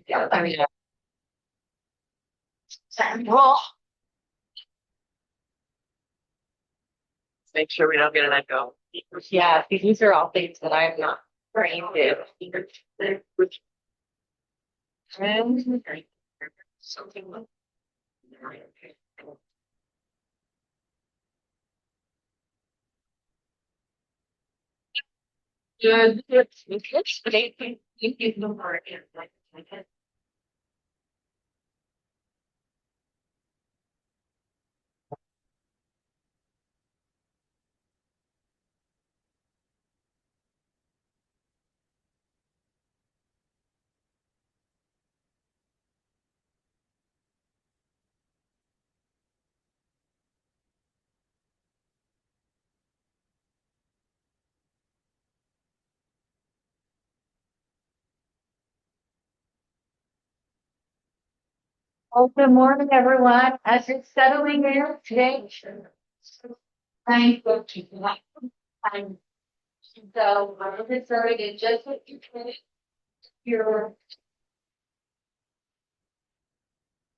Yeah, I mean, well, make sure we don't get an echo. Yeah, these are all things that I'm not trained in. And something like good. It's they give them more like well, good morning, everyone. As you're settling in today, thank you. I'm so I'm looking started in just what you finished your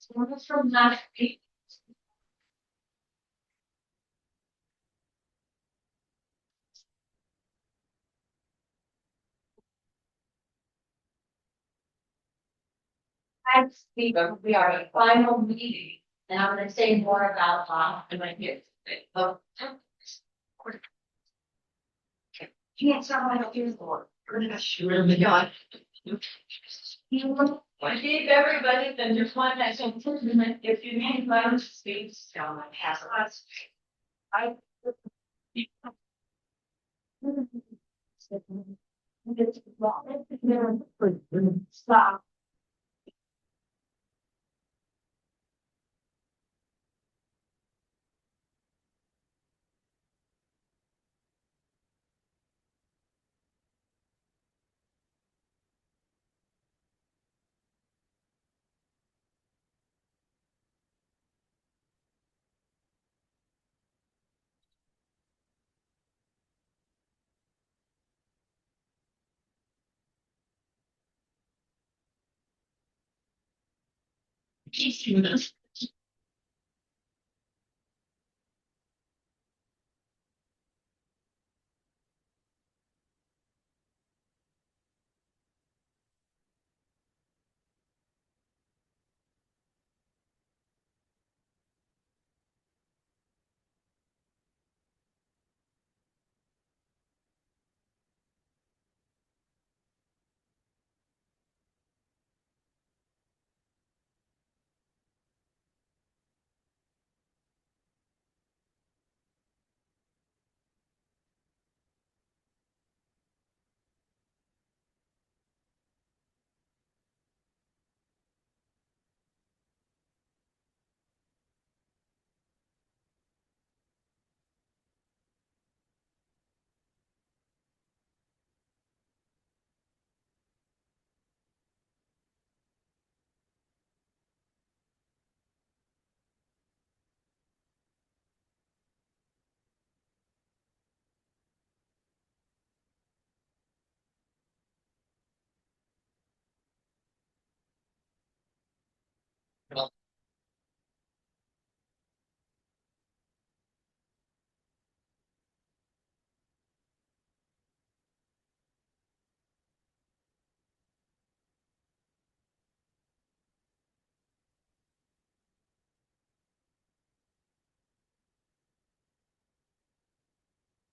service from last week. Thanks, Stephen. We are a final meeting, and I'm going to say more about in my kids. Oh, can't start my fears for. Really God. I gave everybody the just one that said, if you need my speech, I pass us. I stop.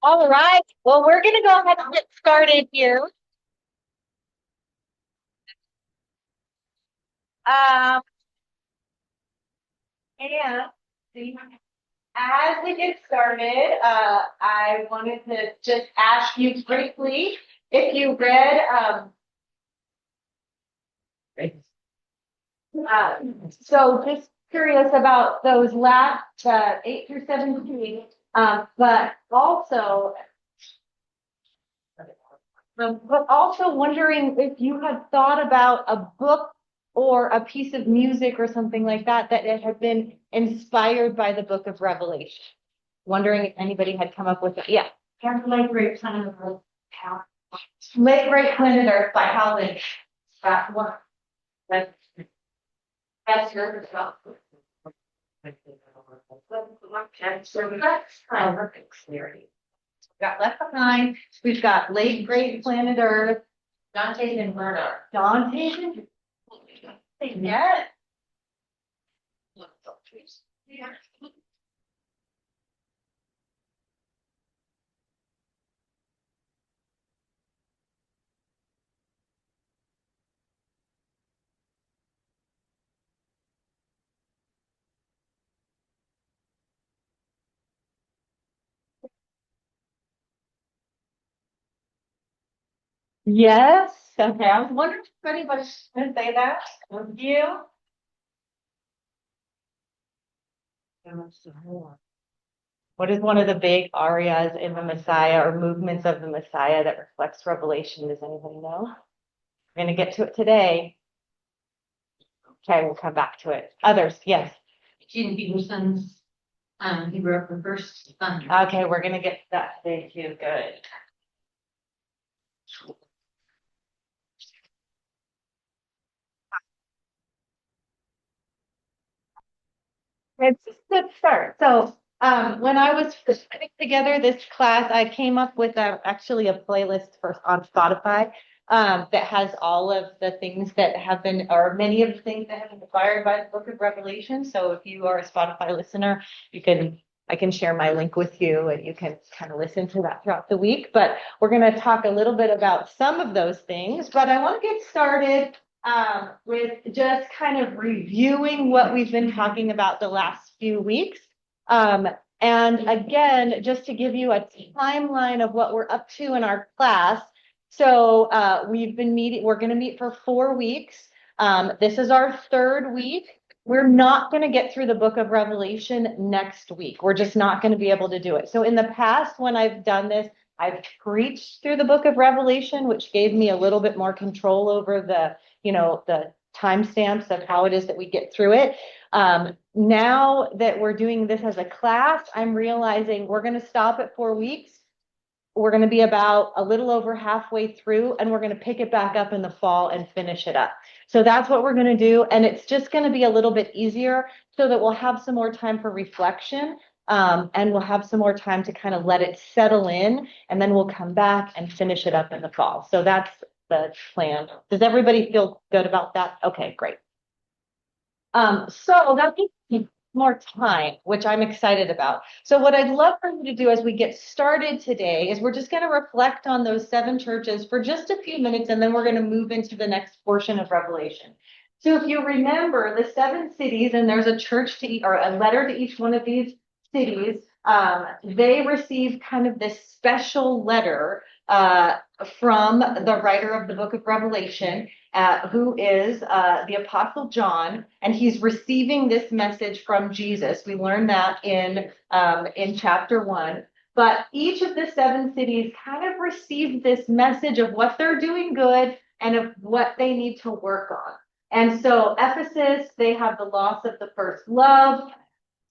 All right. Well, we're going to go ahead and get started here. Um, and see, as we get started, I wanted to just ask you briefly if you read uh, so just curious about those last 8 through 17, but also wondering if you had thought about a book or a piece of music or something like that that it had been inspired by the book of Revelation. Wondering if anybody had come up with it. Yeah. Lake Great Planet of Earth. Lake Great Planet Earth by Hal Lynch. That one. That's your stuff. So that's kind of clarity. We've got Left Behind, we've got Late Great Planet Earth, Dante's Inferno. Dante's Inferno? Yeah. Yes, okay, I was wondering if anybody's gonna say that, would you? What is one of the big arias in the Messiah or movements of the Messiah that reflects Revelation? Does anybody know? We're gonna get to it today. Okay, we'll come back to it. Others, yes. Gene Peterson's, he wrote the first thunder. Okay, we're gonna get to that today too. Good. It's a good start. So, when I was putting together this class, I came up with actually a playlist on Spotify that has all of the things that have been, or many of the things that have been inspired by the Book of Revelation. So, if you are a Spotify listener, I can share my link with you, and you can kind of listen to that throughout the week. But we're going to talk a little bit about some of those things. But I want to get started with just kind of reviewing what we've been talking about the last few weeks. And again, just to give you a timeline of what we're up to in our class. So we're going to meet for 4 weeks. This is our 3rd week. We're not going to get through the book of Revelation next week. We're just not going to be able to do it. So in the past, when I've done this, I've preached through the book of Revelation, which gave me a little bit more control over the timestamps of how it is that we get through it. Now that we're doing this as a class, I'm realizing we're going to stop at 4 weeks. We're going to be about a little over halfway through, and we're going to pick it back up in the fall and finish it up. So that's what we're going to do. And it's just going to be a little bit easier so that we'll have some more time for reflection. And we'll have some more time to kind of let it settle in, and then we'll come back and finish it up in the fall. So that's the plan. Does everybody feel good about that? Okay, great. So that gives me more time, which I'm excited about. So what I'd love for you to do as we get started today is we're just going to reflect on those 7 churches for just a few minutes, and then we're going to move into the next portion of Revelation. So if you remember the 7 cities, and there's a church or a letter to each one of these cities, they received kind of this special letter from the writer of the book of Revelation, who is the Apostle John, and he's receiving this message from Jesus. We learned that in chapter 1. But each of the 7 cities kind of received this message of what they're doing good and of what they need to work on. And so Ephesus, they have the loss of the first love.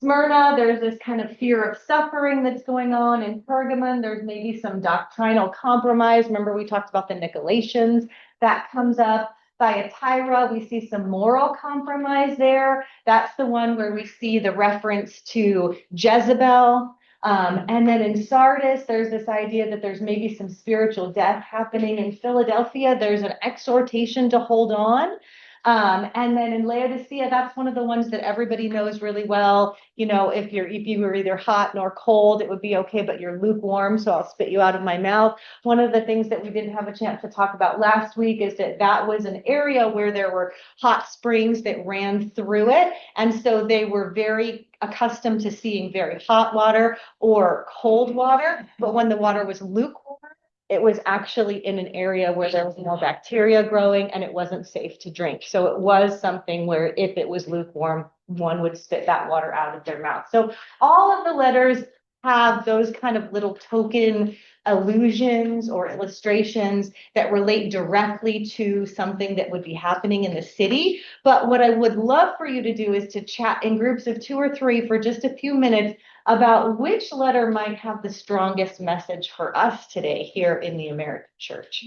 Smyrna, there's this kind of fear of suffering that's going on. In Pergamon, there's maybe some doctrinal compromise. Remember, we talked about the Nicolaitans. That comes up. Thyatira, we see some moral compromise there. That's the one where we see the reference to Jezebel. And then in Sardis, there's this idea that there's maybe some spiritual death happening. In Philadelphia, there's an exhortation to hold on. And then in Laodicea, that's one of the ones that everybody knows really well. You know, if you were either hot nor cold, it would be okay, but you're lukewarm, so I'll spit you out of my mouth. One of the things that we didn't have a chance to talk about last week is that was an area where there were hot springs that ran through it. And so they were very accustomed to seeing very hot water or cold water. But when the water was lukewarm, it was actually in an area where there was more bacteria growing and it wasn't safe to drink. So it was something where if it was lukewarm, one would spit that water out of their mouth. So all of the letters have those kind of little token allusions or illustrations that relate directly to something that would be happening in the city. But what I would love for you to do is to chat in groups of 2 or 3 for just a few minutes about which letter might have the strongest message for us today here in the American church.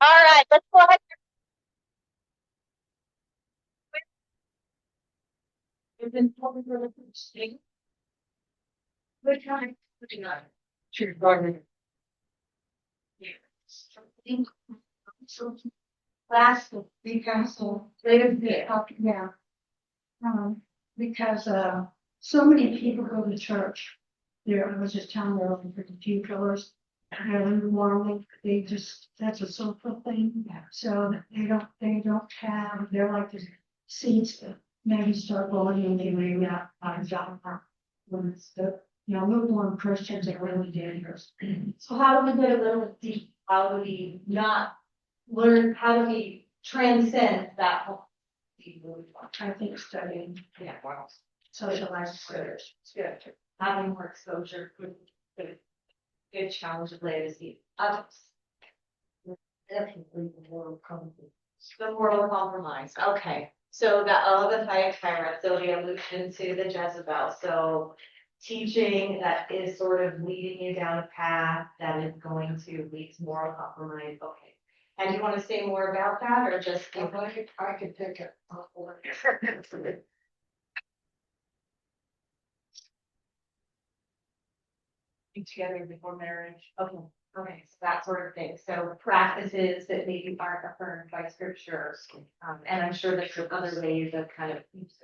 All right, let's go ahead. We've been talking for the first thing. We're trying to not to garden. Yes. So last week, so later, yeah. Because so many people go to church. There, I was just telling her over for the few pillars. And morning, they just, that's a social thing. So they don't have, they're like the seeds that maybe start going and they maybe out on job. When it's the, lukewarm Christians are really dangerous. So how do we get a little deep? How do we not learn? How do we transcend that whole? I think studying, Yeah, socialized scriptures. it's good. Having more exposure could good challenge of legacy. Others. Definitely the moral compromise. The moral compromise. Okay, so the Thyatira, so the allusion to the Jezebel. So teaching that is sort of leading you down a path that is going to lead to moral compromise. Okay. And you want to say more about that or just? I could pick it. Together before marriage. Okay, okay, so that sort of thing. So practices that maybe aren't affirmed by scripture. And I'm sure there's other ways of kind of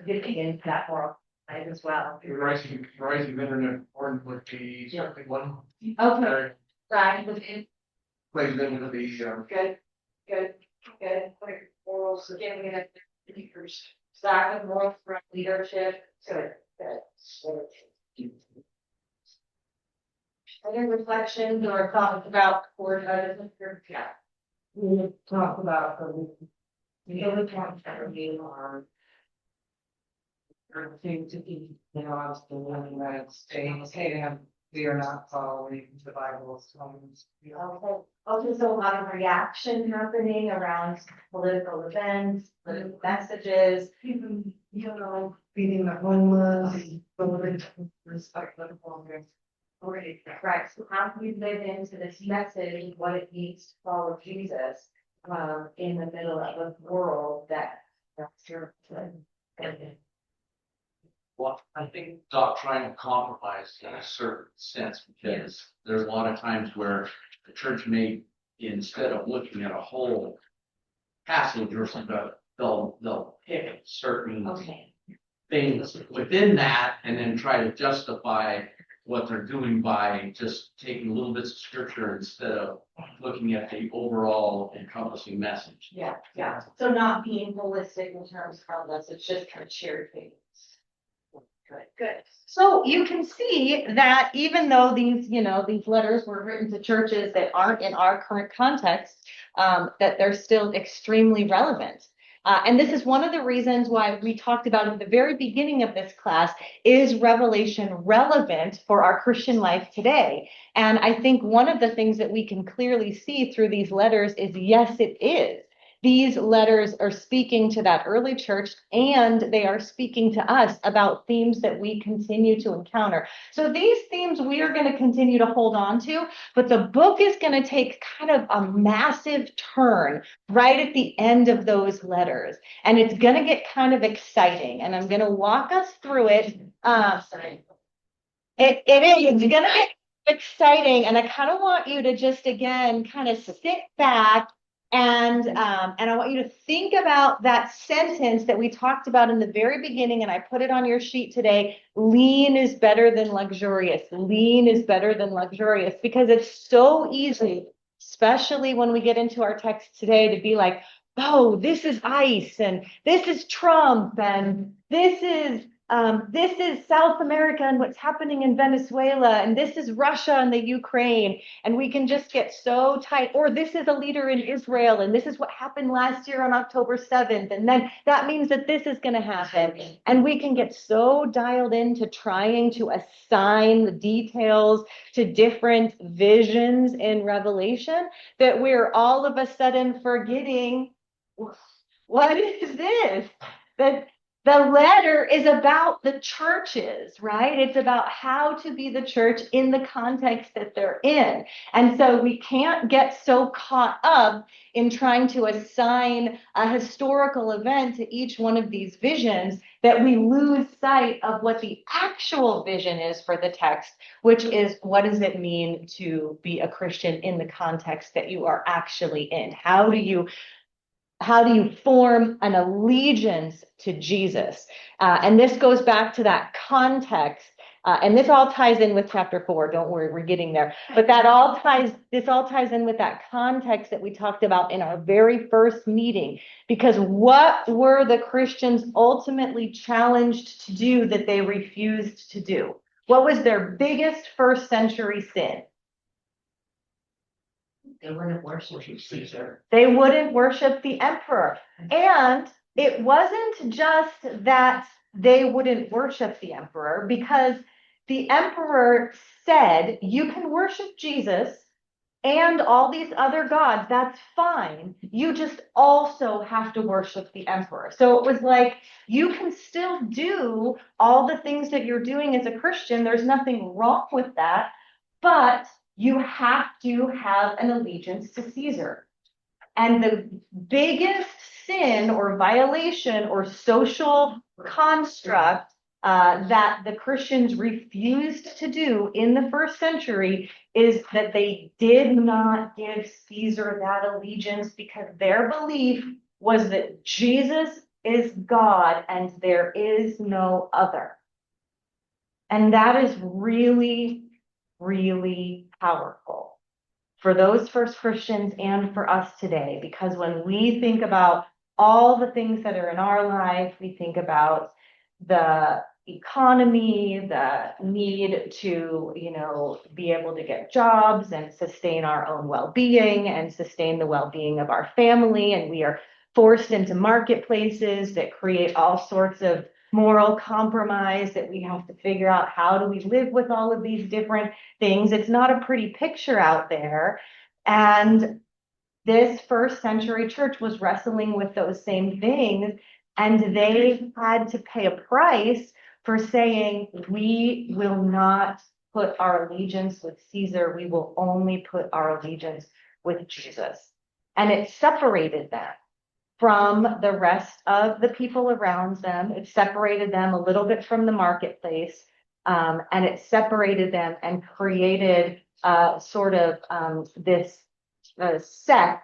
dipping into that moral life as well. Rising internet porn would be certainly one. Okay, right, within, Plays into the, good, good, good. Like morals, giving it leaders. Exactly, morals from leadership. Good, good. Other reflections or thoughts about board yeah. We talk about the other times that we are everything to be, obviously in the United States, and we are not following the Bible's commands. Okay, also so a lot of reaction happening around political events, political messages. Even, feeding the homeless, voting to respect the homeless. Right, so how can you live into this message, what it means to follow Jesus, in the middle of a world that's your. Well, I think not trying to compromise in a certain sense, because there's a lot of times where the church may, instead of looking at a whole passage or something, they'll pick certain Okay, things within that and then try to justify what they're doing by just taking little bits of scripture instead of looking at the overall encompassing message. yeah, so not being holistic in terms of this, it's just kind of cherry picking. Good. So you can see that even though these, these letters were written to churches that aren't in our current context, that they're still extremely relevant. And this is one of the reasons why we talked about in the very beginning of this class, is Revelation relevant for our Christian life today? And I think one of the things that we can clearly see through these letters is, yes, it is. These letters are speaking to that early church, and they are speaking to us about themes that we continue to encounter. So these themes we are going to continue to hold on to, but the book is going to take kind of a massive turn right at the end of those letters. And it's going to get kind of exciting. And I'm going to walk us through it. It's going to get exciting. And I kind of want you to just, again, kind of sit back and I want you to think about that sentence that we talked about in the very beginning, and I put it on your sheet today. Lean is better than luxurious. Lean is better than luxurious, because it's so easy, especially when we get into our text today, to be like, oh, this is ICE, and this is Trump, and this is South America and what's happening in Venezuela, and this is Russia and the Ukraine, and we can just get so tight. Or this is a leader in Israel, and this is what happened last year on October 7th, and then that means that this is going to happen. And we can get so dialed into trying to assign the details to different visions in Revelation that we're all of a sudden forgetting, what is this? That the letter is about the churches, right? It's about how to be the church in the context that they're in. And so we can't get so caught up in trying to assign a historical event to each one of these visions that we lose sight of what the actual vision is for the text, which is, what does it mean to be a Christian in the context that you are actually in? How do you form an allegiance to Jesus? And this goes back to that context. And this all ties in with chapter 4. Don't worry, we're getting there. But this all ties in with that context that we talked about in our very first meeting. Because what were the Christians ultimately challenged to do that they refused to do? What was their biggest first century sin? They wouldn't worship Caesar. They wouldn't worship the emperor. And it wasn't just that they wouldn't worship the emperor, because the emperor said, you can worship Jesus and all these other gods, that's fine. You just also have to worship the emperor. So it was like, you can still do all the things that you're doing as a Christian. There's nothing wrong with that, but you have to have an allegiance to Caesar. And the biggest sin or violation or social construct that the Christians refused to do in the first century is that they did not give Caesar that allegiance, because their belief was that Jesus is God and there is no other. And that is really, really powerful for those first Christians and for us today, because when we think about all the things that are in our life, we think about the economy, the need to, be able to get jobs and sustain our own well-being and sustain the well-being of our family. And we are forced into marketplaces that create all sorts of moral compromise that we have to figure out, how do we live with all of these different things? It's not a pretty picture out there. And this first century church was wrestling with those same things, and they had to pay a price for saying, we will not put our allegiance with Caesar, we will only put our allegiance with Jesus. And it separated them from the rest of the people around them. It separated them a little bit from the marketplace, and it separated them and created sort of this sect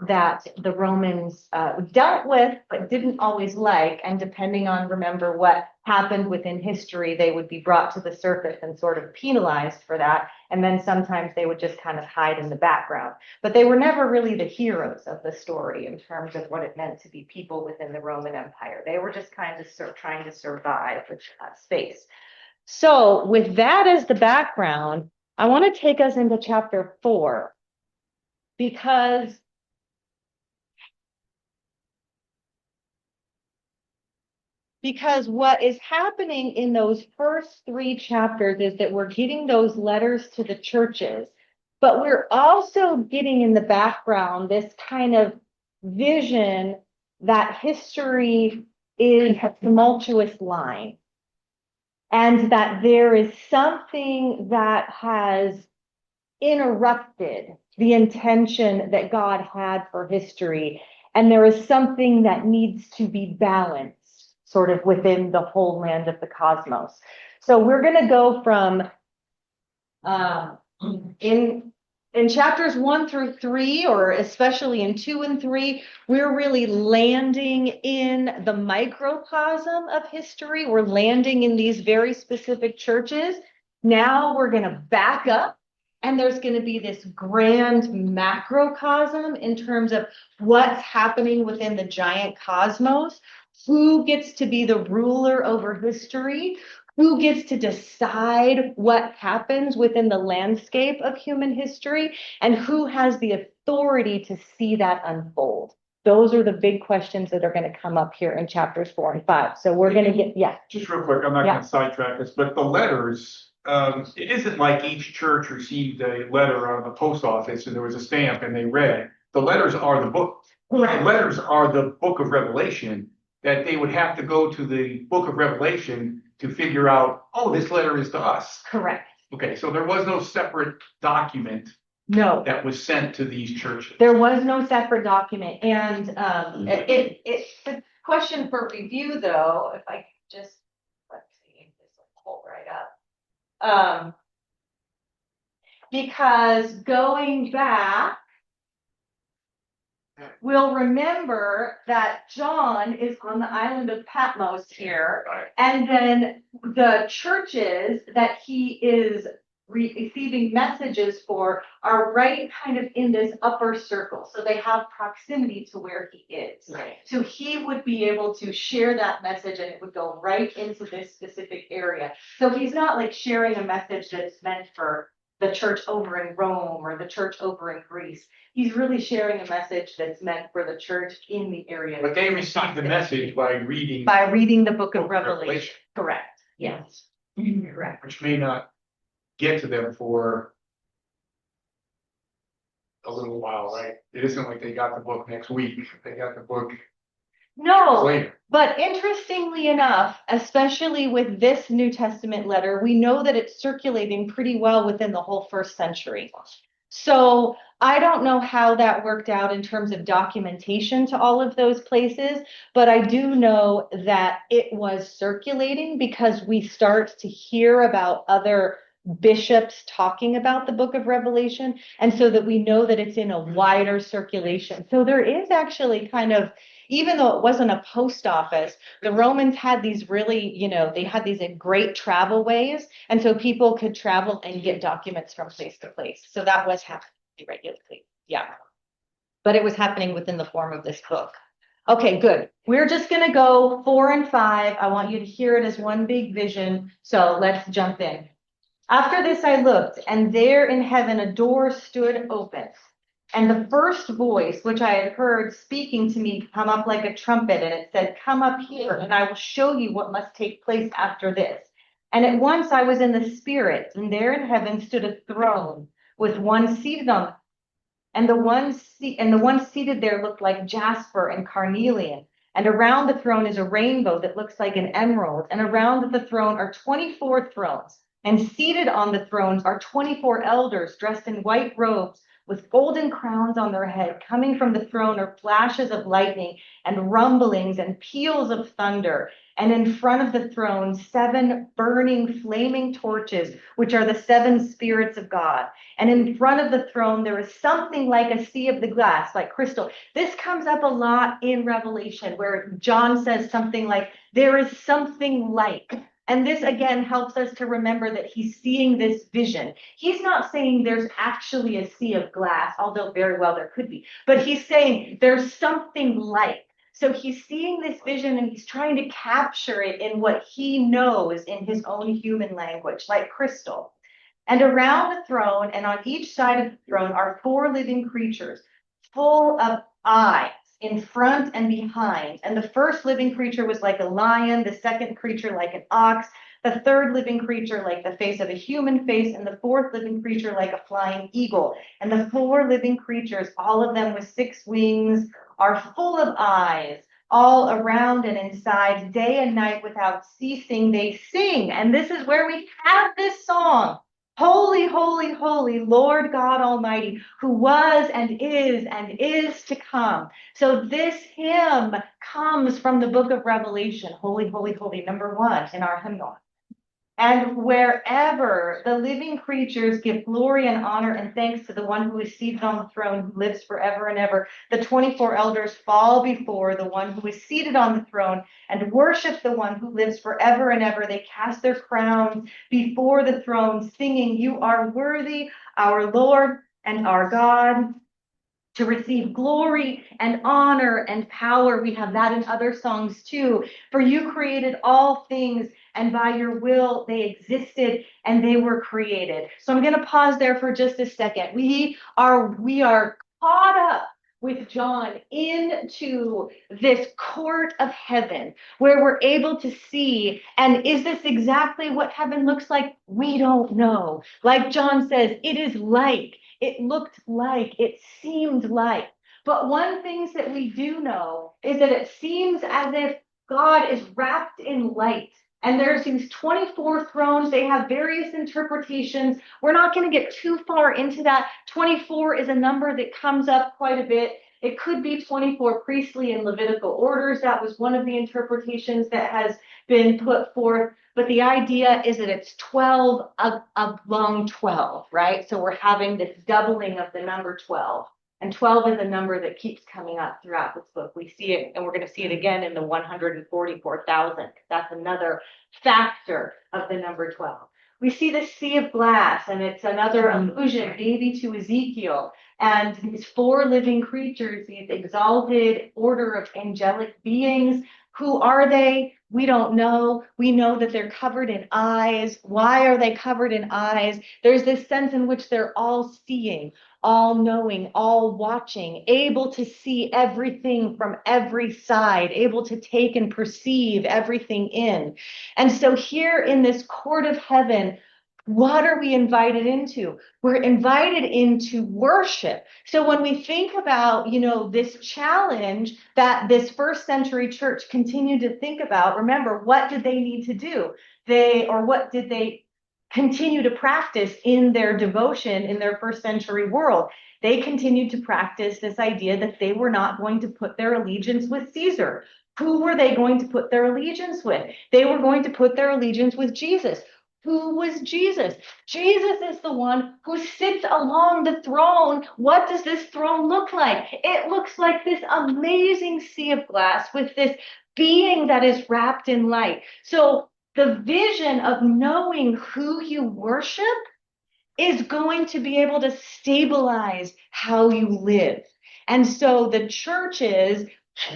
that the Romans dealt with, but didn't always like. And depending on, remember, what happened within history, they would be brought to the surface and sort of penalized for that. And then sometimes they would just kind of hide in the background. But they were never really the heroes of the story in terms of what it meant to be people within the Roman Empire. They were just kind of trying to survive with that space. So with that as the background, I want to take us into chapter 4, because Because what is happening in those first 3 chapters is that we're getting those letters to the churches, but we're also getting in the background this kind of vision that history is a tumultuous line. And that there is something that has interrupted the intention that God had for history. And there is something that needs to be balanced sort of within the whole land of the cosmos. So we're going to go from in chapters 1 through 3, or especially in 2 and 3, we're really landing in the microcosm of history. We're landing in these very specific churches. Now we're going to back up, and there's going to be this grand macrocosm in terms of what's happening within the giant cosmos. Who gets to be the ruler over history? Who gets to decide what happens within the landscape of human history, and who has the authority to see that unfold? Those are the big questions that are going to come up here in chapters 4 and 5. So we're going to get, yeah. Just real quick, I'm not gonna sidetrack this, but the letters, it isn't like each church received a letter out of the post office and there was a stamp and they read it. The letters are the book. The letters are the book of Revelation, that they would have to go to the book of Revelation to figure out, oh, this letter is to us. Correct. Okay, so there was no separate document No. that was sent to these churches. There was no separate document, and it's a question for review, though, if I could just, let's see, this will pull right up. Because going back, we'll remember that John is on the island of Patmos here, and then the churches that he is receiving messages for are right kind of in this upper circle. So they have proximity to where he is. Right. So he would be able to share that message and it would go right into this specific area. So he's not like sharing a message that's meant for the church over in Rome or the church over in Greece. He's really sharing a message that's meant for the church in the area. But they received the message by reading. By reading the book of Book of Revelation. Revelation. Correct. Yes. Correct. Which may not get to them for a little while, right? It isn't like they got the book next week. They got the book No, later. but interestingly enough, especially with this New Testament letter, we know that it's circulating pretty well within the whole 1st century. So I don't know how that worked out in terms of documentation to all of those places, but I do know that it was circulating because we start to hear about other bishops talking about the book of Revelation, and so that we know that it's in a wider circulation. So there is actually kind of, even though it wasn't a post office, the Romans had these really, they had these great travel ways, and so people could travel and get documents from place to place. So that was happening regularly, yeah. But it was happening within the form of this book. Okay, good. We're just gonna go 4 and 5. I want you to hear it as one big vision, so let's jump in. After this I looked, and there in heaven a door stood open. And the first voice, which I had heard speaking to me, come up like a trumpet, and it said, "Come up here, and I will show you what must take place after this." And at once I was in the Spirit, and there in heaven stood a throne with one seated on it. And the one seated there looked like jasper and carnelian. And around the throne is a rainbow that looks like an emerald. And around the throne are 24 thrones. And seated on the thrones are 24 elders dressed in white robes with golden crowns on their head. Coming from the throne are flashes of lightning and rumblings and peals of thunder. And in front of the throne, 7 burning, flaming torches, which are the 7 spirits of God. And in front of the throne, there is something like a sea of the glass, like crystal. This comes up a lot in Revelation, where John says something like, there is something like. And this again helps us to remember that he's seeing this vision. He's not saying there's actually a sea of glass, although very well there could be, but he's saying there's something like. So he's seeing this vision and he's trying to capture it in what he knows in his own human language, like crystal. And around the throne and on each side of the throne are 4 living creatures full of eyes. in front and behind. And the first living creature was like a lion, the second creature like an ox, the third living creature like the face of a human face, and the fourth living creature like a flying eagle. And the four living creatures, all of them with 6 wings, are full of eyes all around and inside, day and night without ceasing they sing. And this is where we have this song. Holy, holy, holy, Lord God Almighty, who was and is to come. So this hymn comes from the book of Revelation, holy, holy, holy, number 1 in our hymnal. And wherever the living creatures give glory and honor and thanks to the one who is seated on the throne, who lives forever and ever, the 24 elders fall before the one who is seated on the throne and worship the one who lives forever and ever. They cast their crowns before the throne, singing, "You are worthy, our Lord and our God, to receive glory and honor and power." We have that in other songs too. For you created all things, and by your will they existed and they were created. So I'm going to pause there for just a second. We are caught up with John into this court of heaven where we're able to see, and is this exactly what heaven looks like? We don't know. Like John says, it is like, it looked like, it seemed like. But one thing that we do know is that it seems as if God is wrapped in light. And there's these 24 thrones. They have various interpretations. We're not going to get too far into that. 24 is a number that comes up quite a bit. It could be 24 priestly and Levitical orders. That was one of the interpretations that has been put forth. But the idea is that it's 12 along 12, right? So we're having this doubling of the number 12. And 12 is a number that keeps coming up throughout this book. We see it, and we're going to see it again in the 144,000. That's another factor of the number 12. We see the sea of glass, and it's another allusion maybe to Ezekiel. And these 4 living creatures, these exalted order of angelic beings, who are they? We don't know. We know that they're covered in eyes. Why are they covered in eyes? There's this sense in which they're all seeing, all knowing, all watching, able to see everything from every side, able to take and perceive everything in. And so here in this court of heaven, what are we invited into? We're invited into worship. So when we think about, this challenge that this first century church continued to think about, remember, what did they need to do? What did they continue to practice in their devotion in their first century world? They continued to practice this idea that they were not going to put their allegiance with Caesar. Who were they going to put their allegiance with? They were going to put their allegiance with Jesus. Who was Jesus? Jesus is the one who sits along the throne. What does this throne look like? It looks like this amazing sea of glass with this being that is wrapped in light. So the vision of knowing who you worship is going to be able to stabilize how you live. And so the churches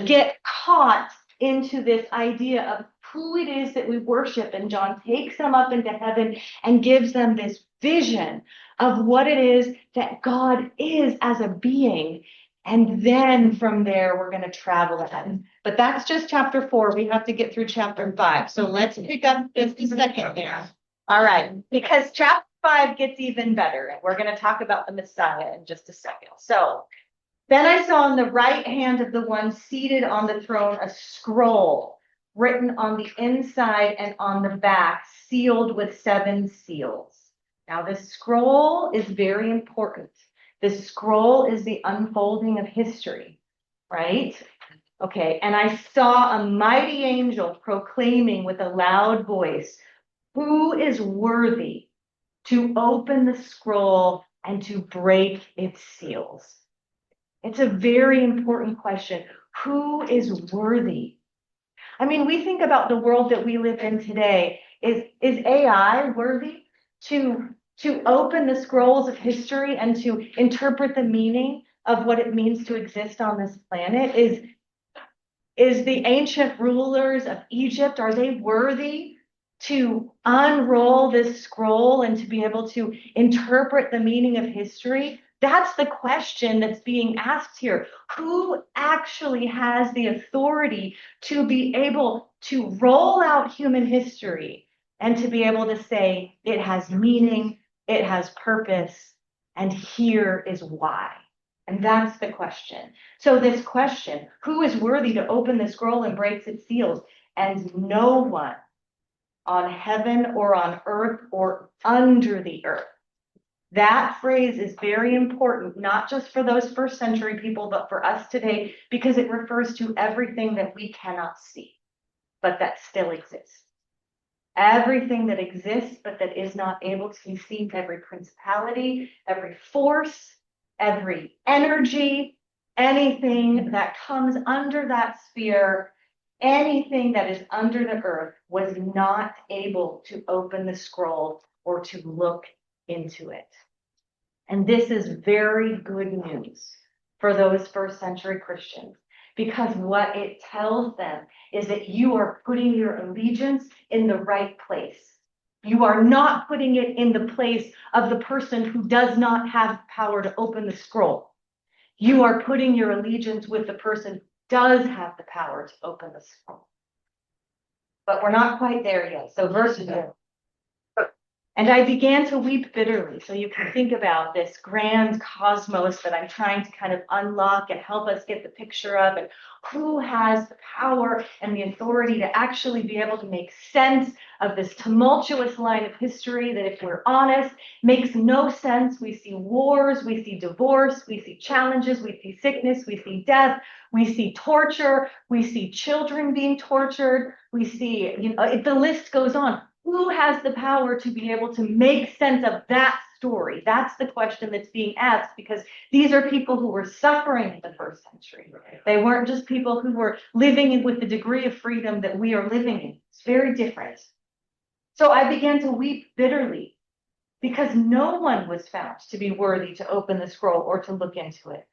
get caught into this idea of who it is that we worship. And John takes them up into heaven and gives them this vision of what it is that God is as a being. And then from there, we're going to travel ahead. But that's just chapter 4. We have to get through chapter 5. So let's pick up this second there. All right. Because chapter 5 gets even better. And we're going to talk about the Messiah in just a second. So then I saw on the right hand of the one seated on the throne a scroll written on the inside and on the back, sealed with 7 seals. Now, this scroll is very important. This scroll is the unfolding of history, right? Okay, and I saw a mighty angel proclaiming with a loud voice, "Who is worthy to open the scroll and to break its seals?" It's a very important question. Who is worthy? I mean, we think about the world that we live in today. Is AI worthy to open the scrolls of history and to interpret the meaning of what it means to exist on this planet? Is the ancient rulers of Egypt, are they worthy to unroll this scroll and to be able to interpret the meaning of history? That's the question that's being asked here. Who actually has the authority to be able to roll out human history and to be able to say it has meaning, it has purpose, and here is why? And that's the question. So this question, who is worthy to open the scroll and breaks its seals? And no one on heaven or on earth or under the earth. That phrase is very important, not just for those first century people, but for us today, because it refers to everything that we cannot see, but that still exists. Everything that exists, but that is not able to be seen, every principality, every force, every energy, anything that comes under that sphere, anything that is under the earth was not able to open the scroll or to look into it. And this is very good news for those first century Christians, because what it tells them is that you are putting your allegiance in the right place. You are not putting it in the place of the person who does not have power to open the scroll. You are putting your allegiance with the person who does have the power to open the scroll. But we're not quite there yet. So verse 2. And I began to weep bitterly. So you can think about this grand cosmos that I'm trying to kind of unlock and help us get the picture of, and who has the power and the authority to actually be able to make sense of this tumultuous line of history that, if we're honest, makes no sense. We see wars, we see divorce, we see challenges, we see sickness, we see death, we see torture, we see children being tortured, we see, the list goes on. Who has the power to be able to make sense of that story? That's the question that's being asked, because these are people who were suffering in the first century. They weren't just people who were living with the degree of freedom that we are living in. It's very different. So I began to weep bitterly because no one was found to be worthy to open the scroll or to look into it.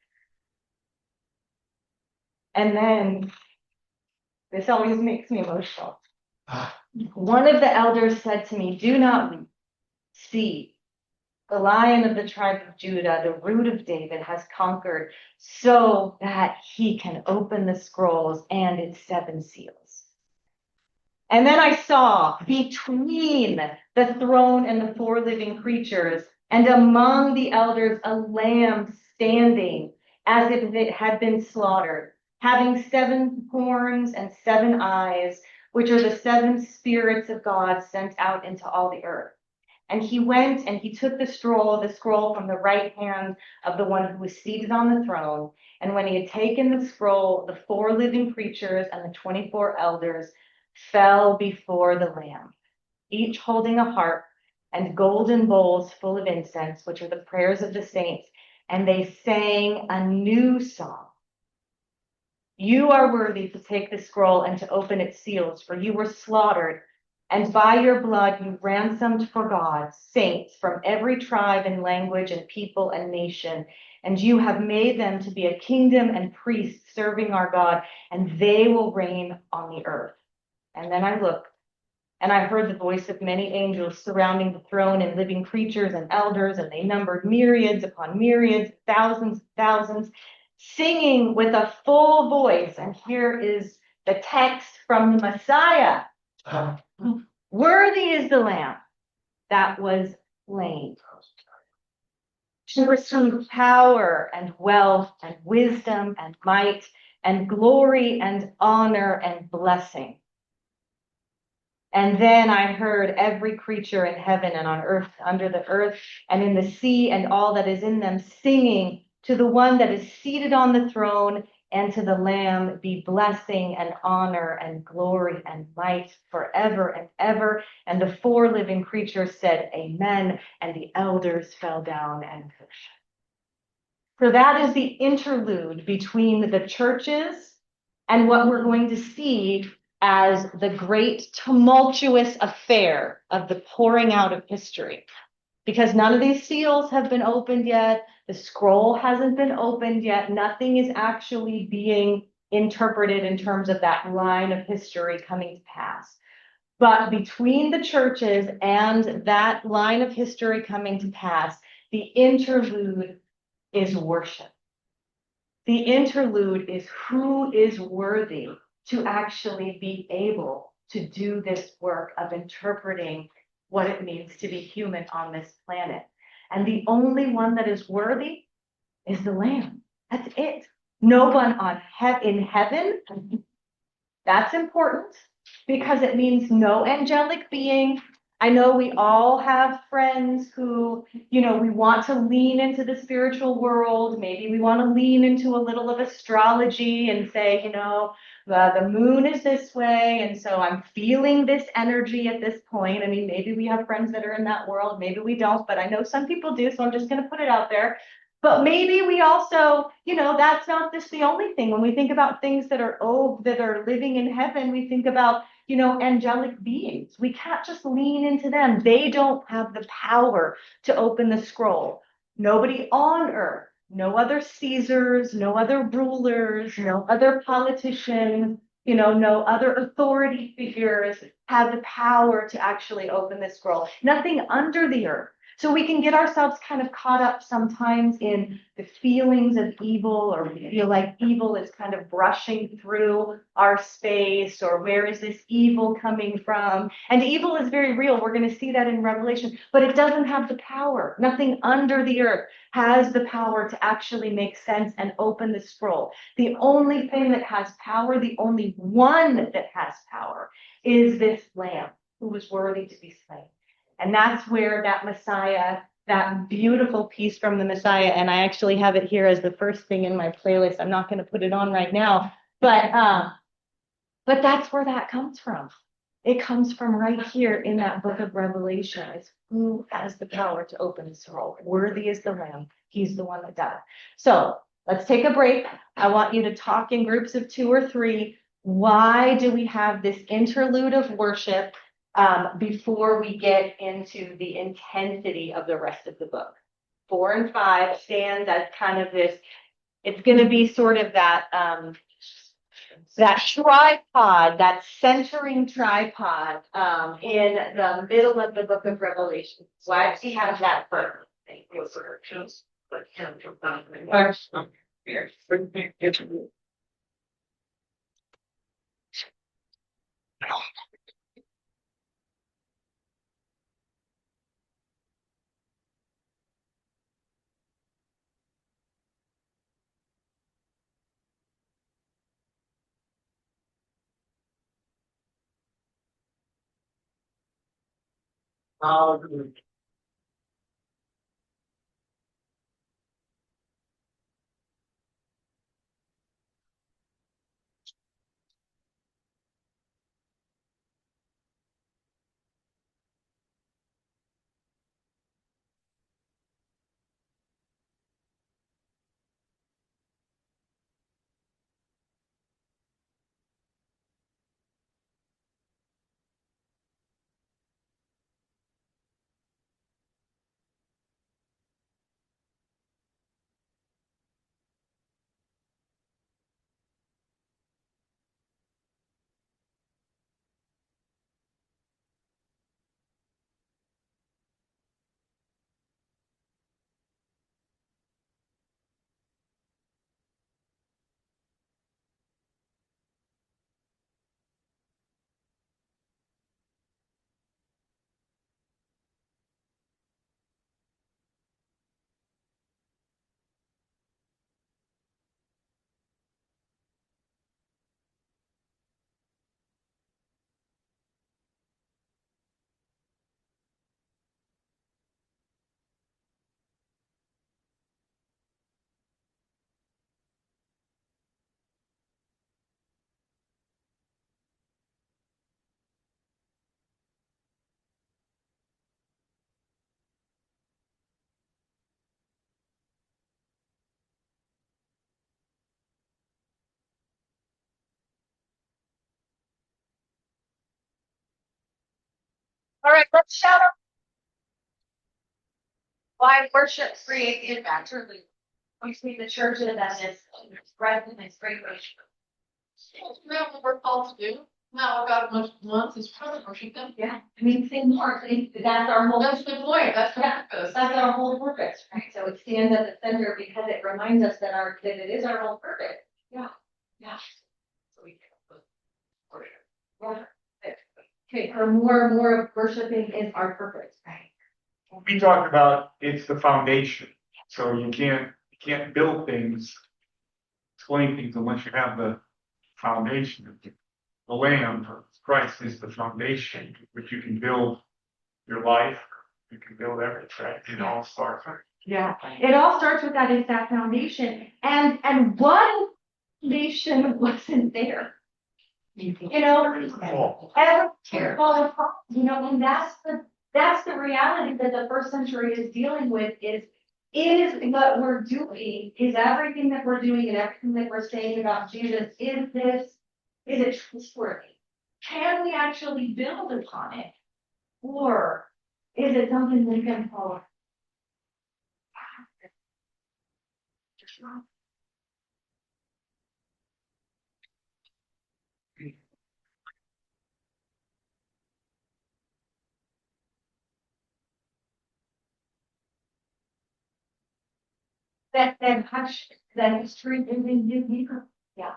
And then this always makes me emotional. One of the elders said to me, "Do not weep. See, the Lion of the tribe of Judah, the Root of David, has conquered so that he can open the scrolls and its 7 seals." And then I saw between the throne and the 4 living creatures and among the elders a lamb standing as if it had been slaughtered, having 7 horns and 7 eyes, which are the 7 spirits of God sent out into all the earth. And he went and he took the scroll from the right hand of the one who was seated on the throne. And when he had taken the scroll, the 4 living creatures and the 24 elders fell before the Lamb, each holding a harp and golden bowls full of incense, which are the prayers of the saints. And they sang a new song. "You are worthy to take the scroll and to open its seals, for you were slaughtered, and by your blood you ransomed for God saints from every tribe and language and people and nation. And you have made them to be a kingdom and priests serving our God, and they will reign on the earth." And then I looked, and I heard the voice of many angels surrounding the throne and living creatures and elders, and they numbered myriads upon myriads, thousands, singing with a full voice. And here is the text from the Messiah. "Worthy is the Lamb that was slain to receive power and wealth and wisdom and might and glory and honor and blessing." And then I heard every creature in heaven and on earth, under the earth, and in the sea, and all that is in them, singing to the one that is seated on the throne and to the Lamb be blessing and honor and glory and might forever and ever. And the 4 living creatures said, "Amen." And the elders fell down and worshiped. For that is the interlude between the churches and what we're going to see as the great tumultuous affair of the pouring out of history. Because none of these seals have been opened yet. The scroll hasn't been opened yet. Nothing is actually being interpreted in terms of that line of history coming to pass. But between the churches and that line of history coming to pass, the interlude is worship. The interlude is who is worthy to actually be able to do this work of interpreting what it means to be human on this planet. And the only one that is worthy is the Lamb. That's it. No one in heaven. That's important because it means no angelic being. I know we all have friends who, we want to lean into the spiritual world. Maybe we want to lean into a little of astrology and say, the moon is this way. And so I'm feeling this energy at this point. I mean, maybe we have friends that are in that world. Maybe we don't, but I know some people do. So I'm just going to put it out there. But maybe we also, that's not just the only thing. When we think about things that are living in heaven, we think about, angelic beings. We can't just lean into them. They don't have the power to open the scroll. Nobody on earth, no other Caesars, no other rulers, no other politicians, no other authority figures have the power to actually open the scroll. Nothing under the earth. So we can get ourselves kind of caught up sometimes in the feelings of evil, or we feel like evil is kind of brushing through our space, or where is this evil coming from? And evil is very real. We're going to see that in Revelation, but it doesn't have the power. Nothing under the earth has the power to actually make sense and open the scroll. The only thing that has power, the only one that has power, is this Lamb who was worthy to be slain. And that's where that Messiah, that beautiful piece from the Messiah, and I actually have it here as the first thing in my playlist. I'm not going to put it on right now, but that's where that comes from. It comes from right here in that book of Revelation. It's who has the power to open the scroll. Worthy is the Lamb. He's the one that died. So let's take a break. I want you to talk in groups of 2 or 3. Why do we have this interlude of worship before we get into the intensity of the rest of the book? 4 and 5 stands as kind of this, it's going to be sort of that tripod, that centering tripod in the middle of the book of Revelation. Why does he have that first? All right, let's shout out why worship creates the impact between the church and its breadth and its great worship. Isn't that what we're called to do? Now, God wants his present worship them. Yeah, I mean, sing more, that's our whole. That's the point, that's the purpose. That's our whole purpose, right? So it stands at the center because it reminds us that that it is our whole purpose. Yeah. So we can worship. Yeah. Okay, or more of worshiping is our purpose, right? We talked about it's the foundation, so you can't build things, explain things unless you have the foundation. The Lamb, Christ is the foundation, which you can build your life, you can build everything, right? It all starts. Yeah, it all starts with that foundation, and what foundation wasn't there? You know, everything falling apart, you know, and that's the reality that the first century is dealing with is what we're doing, is everything that we're doing and everything that we're saying about Jesus, is it trustworthy? Can we actually build upon it? Or is it something that can fall apart? That hush, that history in you, yeah.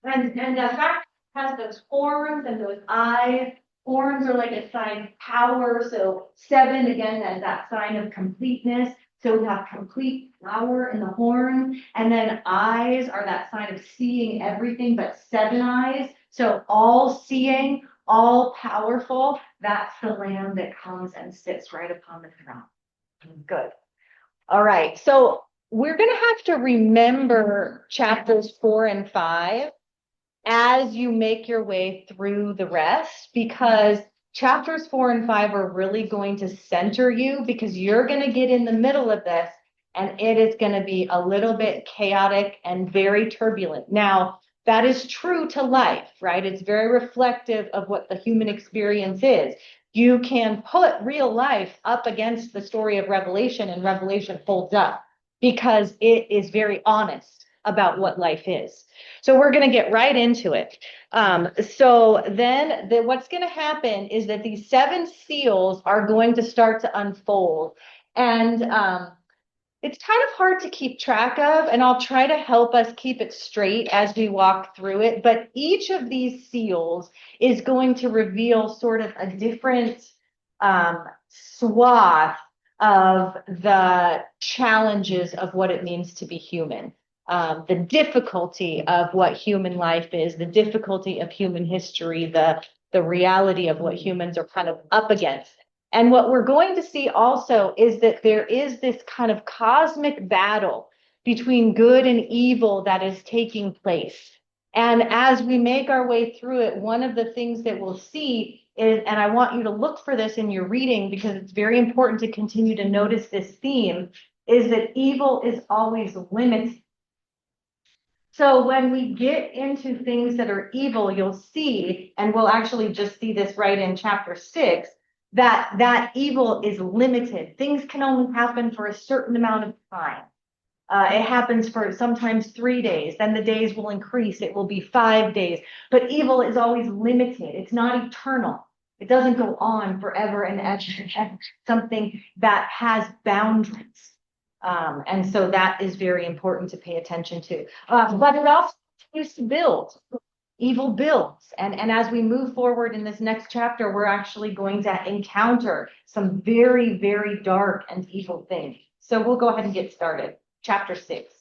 And the fact has those horns and those eyes. Horns are like a sign of power, so 7 again as that sign of completeness. So we have complete power in the horn, and then eyes are that sign of seeing everything, but 7 eyes. So all seeing, all powerful. That's the Lamb that comes and sits right upon the throne. Good. All right, so we're going to have to remember chapters 4 and 5 as you make your way through the rest, because chapters 4 and 5 are really going to center you, because you're going to get in the middle of this and it is going to be a little bit chaotic and very turbulent. Now, that is true to life, right? It's very reflective of what the human experience is. You can put real life up against the story of Revelation, and Revelation holds up because it is very honest about what life is. So we're going to get right into it. So then what's going to happen is that these 7 seals are going to start to unfold. And it's kind of hard to keep track of, and I'll try to help us keep it straight as we walk through it. But each of these seals is going to reveal sort of a different swath of the challenges of what it means to be human. The difficulty of what human life is, the difficulty of human history, the reality of what humans are kind of up against. And what we're going to see also is that there is this kind of cosmic battle between good and evil that is taking place. And as we make our way through it, one of the things that we'll see is, and I want you to look for this in your reading because it's very important to continue to notice this theme, is that evil is always limited. So when we get into things that are evil, you'll see, and we'll actually just see this right in chapter 6, that evil is limited. Things can only happen for a certain amount of time. It happens for sometimes 3 days, then the days will increase. It will be 5 days, but evil is always limited. It's not eternal. It doesn't go on forever and ever. Something that has boundaries. And so that is very important to pay attention to. But it also continues to build. Evil builds. And as we move forward in this next chapter, we're actually going to encounter some very, very dark and evil things. So we'll go ahead and get started. Chapter 6.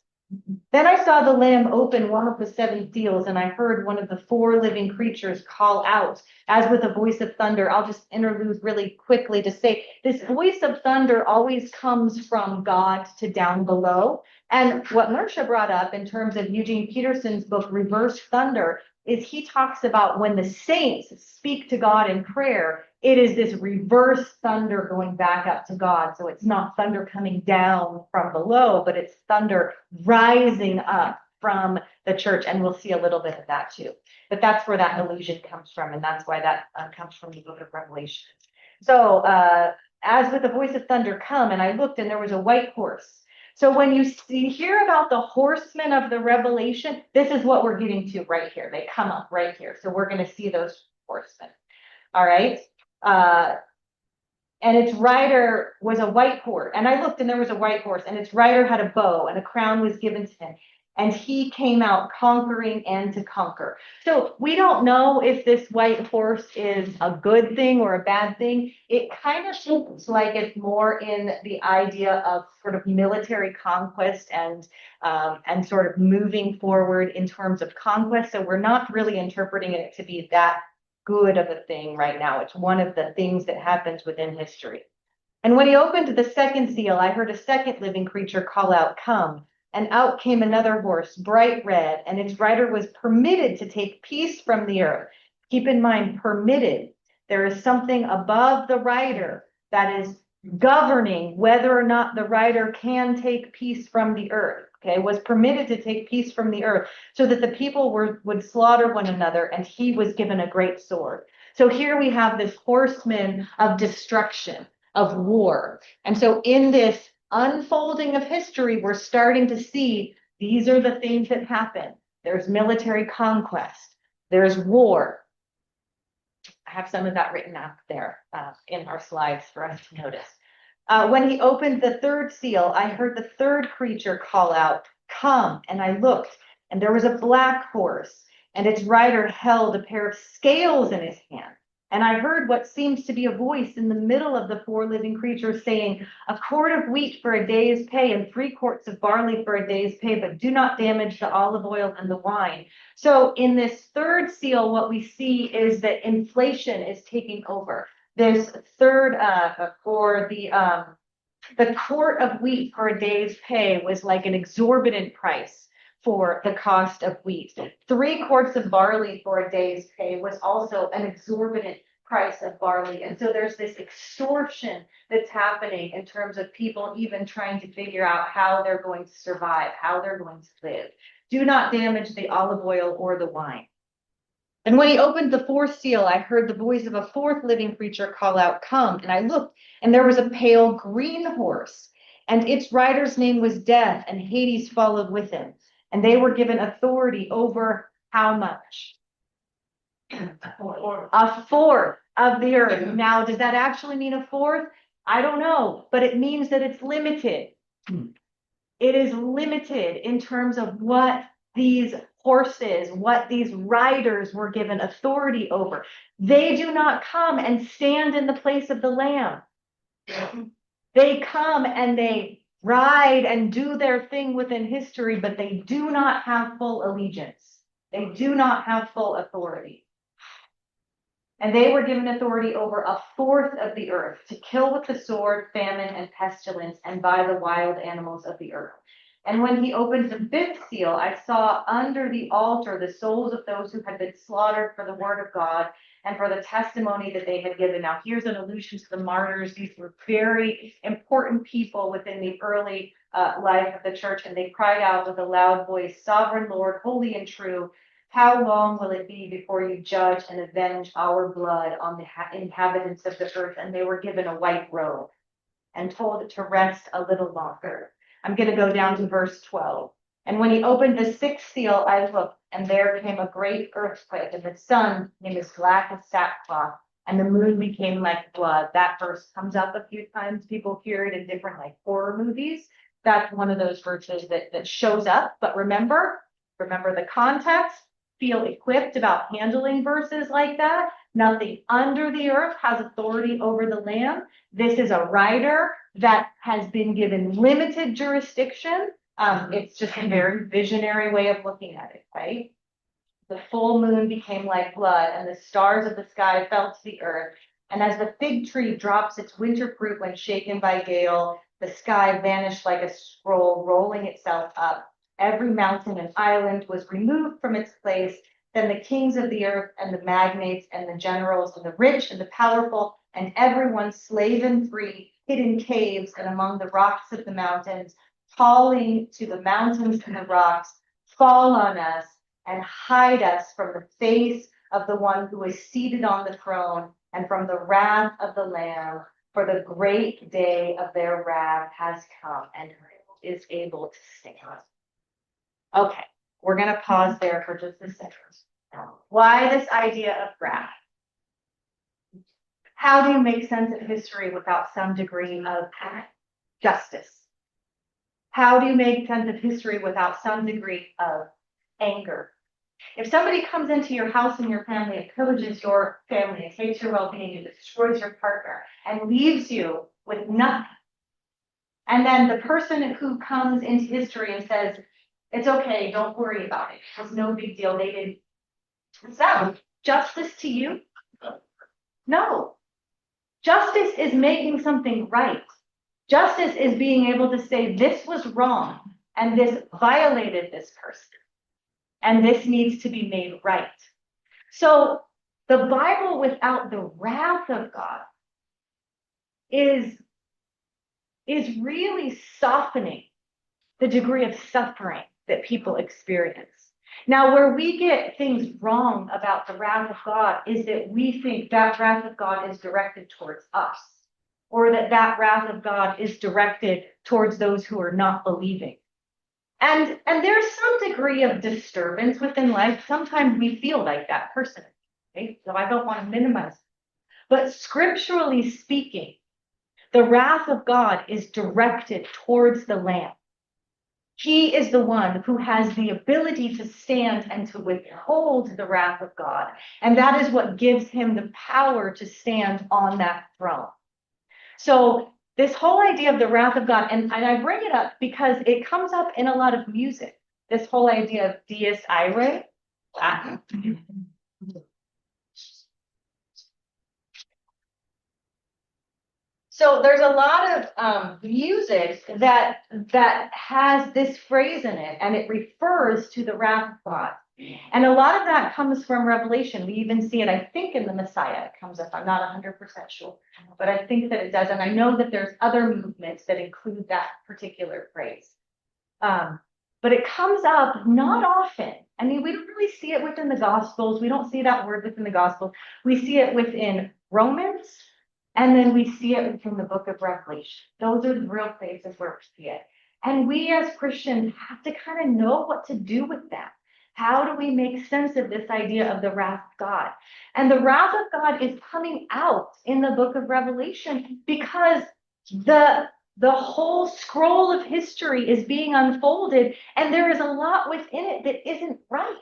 Then I saw the Lamb open one of the 7 seals, and I heard one of the 4 living creatures call out, as with a voice of thunder. I'll just interlude really quickly to say this voice of thunder always comes from God to down below. And what Marcia brought up in terms of Eugene Peterson's book, Reverse Thunder, is he talks about when the saints speak to God in prayer, it is this reverse thunder going back up to God. So it's not thunder coming down from below, but it's thunder rising up from the church. And we'll see a little bit of that too. But that's where that illusion comes from. And that's why that comes from the book of Revelation. So as with the voice of thunder come, and I looked, and there was a white horse. So when you hear about the horsemen of the Revelation, this is what we're getting to right here. They come up right here. So we're going to see those horsemen. All right. And its rider was a white horse. And I looked and there was a white horse, and its rider had a bow, and a crown was given to him. And he came out conquering and to conquer. So we don't know if this white horse is a good thing or a bad thing. It kind of looks like it's more in the idea of sort of military conquest and sort of moving forward in terms of conquest. So we're not really interpreting it to be that good of a thing right now. It's one of the things that happens within history. And when he opened the second seal, I heard a second living creature call out, "Come." And out came another horse, bright red, and its rider was permitted to take peace from the earth. Keep in mind, permitted. There is something above the rider that is governing whether or not the rider can take peace from the earth. Okay, was permitted to take peace from the earth so that the people would slaughter one another, and he was given a great sword. So here we have this horseman of destruction, of war. And so in this unfolding of history, we're starting to see these are the things that happen. There's military conquest. There's war. I have some of that written up there in our slides for us to notice. When he opened the third seal, I heard the third creature call out, "Come." And I looked, and there was a black horse, and its rider held a pair of scales in his hand. And I heard what seems to be a voice in the middle of the four living creatures saying, "A quart of wheat for a day's pay and 3 quarts of barley for a day's pay, but do not damage the olive oil and the wine." So in this third seal, what we see is that inflation is taking over. This third for the quart of wheat for a day's pay was like an exorbitant price for the cost of wheat. 3 quarts of barley for a day's pay was also an exorbitant price of barley. And so there's this extortion that's happening in terms of people even trying to figure out how they're going to survive, how they're going to live. Do not damage the olive oil or the wine. And when he opened the fourth seal, I heard the voice of a fourth living creature call out, "Come." And I looked, and there was a pale green horse, and its rider's name was Death, and Hades followed with him. And they were given authority over how much? A fourth of the earth. Now, does that actually mean a fourth? I don't know, but it means that it's limited. It is limited in terms of what these horses, what these riders were given authority over. They do not come and stand in the place of the Lamb. They come and they ride and do their thing within history, but they do not have full allegiance. They do not have full authority. And they were given authority over a fourth of the earth to kill with the sword, famine, and pestilence, and by the wild animals of the earth. And when he opened the fifth seal, I saw under the altar the souls of those who had been slaughtered for the word of God and for the testimony that they had given. Now, here's an allusion to the martyrs. These were very important people within the early life of the church, and they cried out with a loud voice, "Sovereign Lord, holy and true, how long will it be before you judge and avenge our blood on the inhabitants of the earth?" And they were given a white robe and told to rest a little longer. I'm going to go down to verse 12. And when he opened the sixth seal, I looked, and there came a great earthquake, and the sun became as black as sackcloth, and the moon became like blood. That verse comes up a few times. People hear it in different like horror movies. That's one of those verses that shows up. But remember the context. Feel equipped about handling verses like that. Nothing under the earth has authority over the Lamb. This is a rider that has been given limited jurisdiction. It's just a very visionary way of looking at it, right? The full moon became like blood, and the stars of the sky fell to the earth. And as the fig tree drops its winter fruit when shaken by gale, the sky vanished like a scroll, rolling itself up. Every mountain and island was removed from its place. Then the kings of the earth and the magnates and the generals and the rich and the powerful and everyone, slave and free, hid in caves and among the rocks of the mountains, calling to the mountains and the rocks, "Fall on us and hide us from the face of the one who is seated on the throne and from the wrath of the Lamb, for the great day of their wrath has come." And is able to stand. Okay, we're gonna pause there for just a second. Why this idea of wrath? How do you make sense of history without some degree of justice? How do you make sense of history without some degree of anger? If somebody comes into your house and your family and pillages your family and takes your well-being and destroys your partner and leaves you with nothing, and then the person who comes into history and says, it's okay, don't worry about it, it's no big deal, they didn't. Is that justice to you? No. Justice is making something right. Justice is being able to say this was wrong and this violated this person and this needs to be made right. So the Bible without the wrath of God is really softening the degree of suffering that people experience. Now, where we get things wrong about the wrath of God is that we think that wrath of God is directed towards us, or that wrath of God is directed towards those who are not believing. And there's some degree of disturbance within life. Sometimes we feel like that person, okay? So I don't want to minimize it. But scripturally speaking, the wrath of God is directed towards the Lamb. He is the one who has the ability to stand and to withhold the wrath of God. And that is what gives him the power to stand on that throne. So this whole idea of the wrath of God, and I bring it up because it comes up in a lot of music, this whole idea of Dies Irae. So there's a lot of music that has this phrase in it, and it refers to the wrath of God. And a lot of that comes from Revelation. We even see it, I think, in the Messiah. It comes up. I'm not 100% sure, but I think that it does. And I know that there's other movements that include that particular phrase. But it comes up not often. I mean, we don't really see it within the Gospels. We don't see that word within the Gospels. We see it within Romans. And then we see it from the book of Revelation. Those are the real places where we see it. And we as Christians have to kind of know what to do with that. How do we make sense of this idea of the wrath of God? And the wrath of God is coming out in the book of Revelation because the whole scroll of history is being unfolded, and there is a lot within it that isn't right.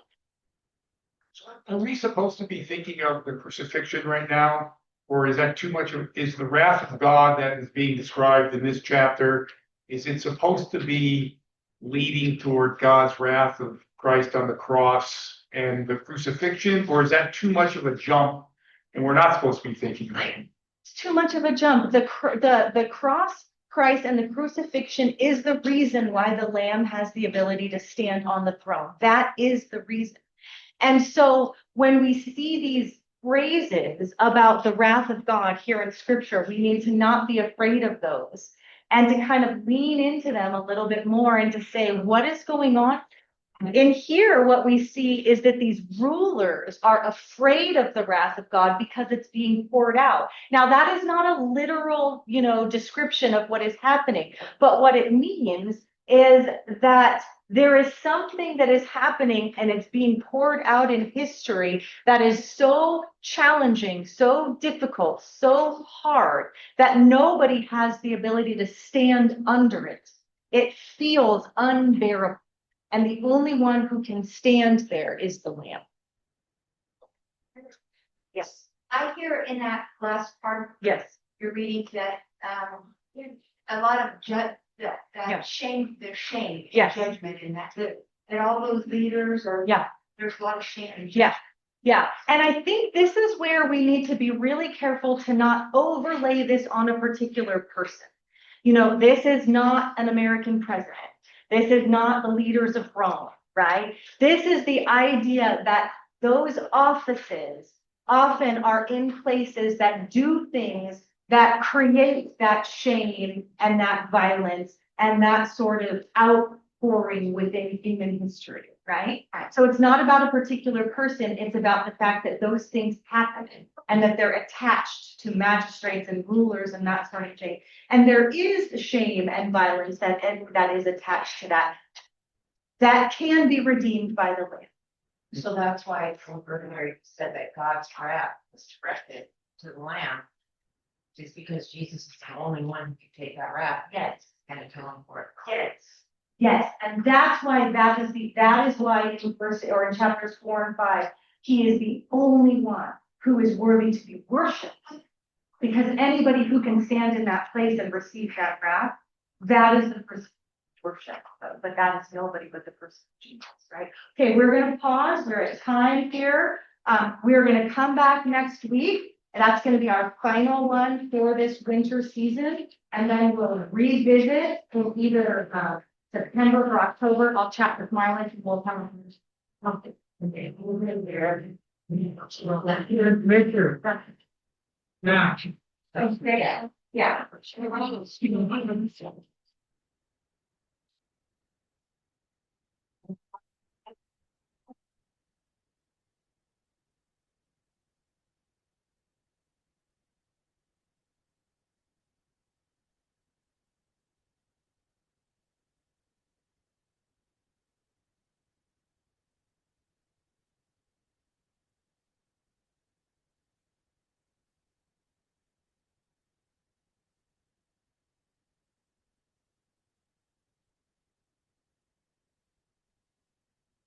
Are we supposed to be thinking of the crucifixion right now? Or is that too much of, is the wrath of God that is being described in this chapter, is it supposed to be leading toward God's wrath of Christ on the cross and the crucifixion? Or is that too much of a jump and we're not supposed to be thinking right? It's too much of a jump. The cross, Christ, and the crucifixion is the reason why the Lamb has the ability to stand on the throne. That is the reason. And so when we see these phrases about the wrath of God here in scripture, we need to not be afraid of those and to kind of lean into them a little bit more and to say, what is going on? In here, what we see is that these rulers are afraid of the wrath of God because it's being poured out. Now, that is not a literal, description of what is happening, but what it means is that there is something that is happening and it's being poured out in history that is so challenging, so difficult, so hard that nobody has the ability to stand under it. It feels unbearable. And the only one who can stand there is the Lamb. Yes. I hear in that last part Yes. you're reading that a lot of Yeah. shame, there's shame, Yes. judgment in that all those leaders are, there's a lot of shame and Yeah. Yeah. And I think this is where we need to be really careful to not overlay this on a particular person. This is not an American president. This is not the leaders of Rome, right? This is the idea that those offices often are in places that do things that create that shame and that violence and that sort of occurring within human history, right? So it's not about a particular person, it's about the fact that those things happen and that they're attached to magistrates and rulers and that sort of thing. And there is shame and violence that is attached to that. That can be redeemed by the Lamb. So that's why from Mary said that God's wrath was directed to the Lamb. Just because Jesus is the only one who can take that wrath Yes. and atone for it. Yes. Yes, and that's why that is why in verse or in chapters 4 and 5, he is the only one who is worthy to be worshipped. Because anybody who can stand in that place and receive that wrath, that is the person worship. But that is nobody but the person of Jesus, right? Okay, we're gonna pause, we're at time here. We're gonna come back next week. And that's gonna be our final one for this winter season. And then we'll revisit in either September or October. I'll chat with Marlon and we'll come. Okay. Yeah. Yeah. Yeah.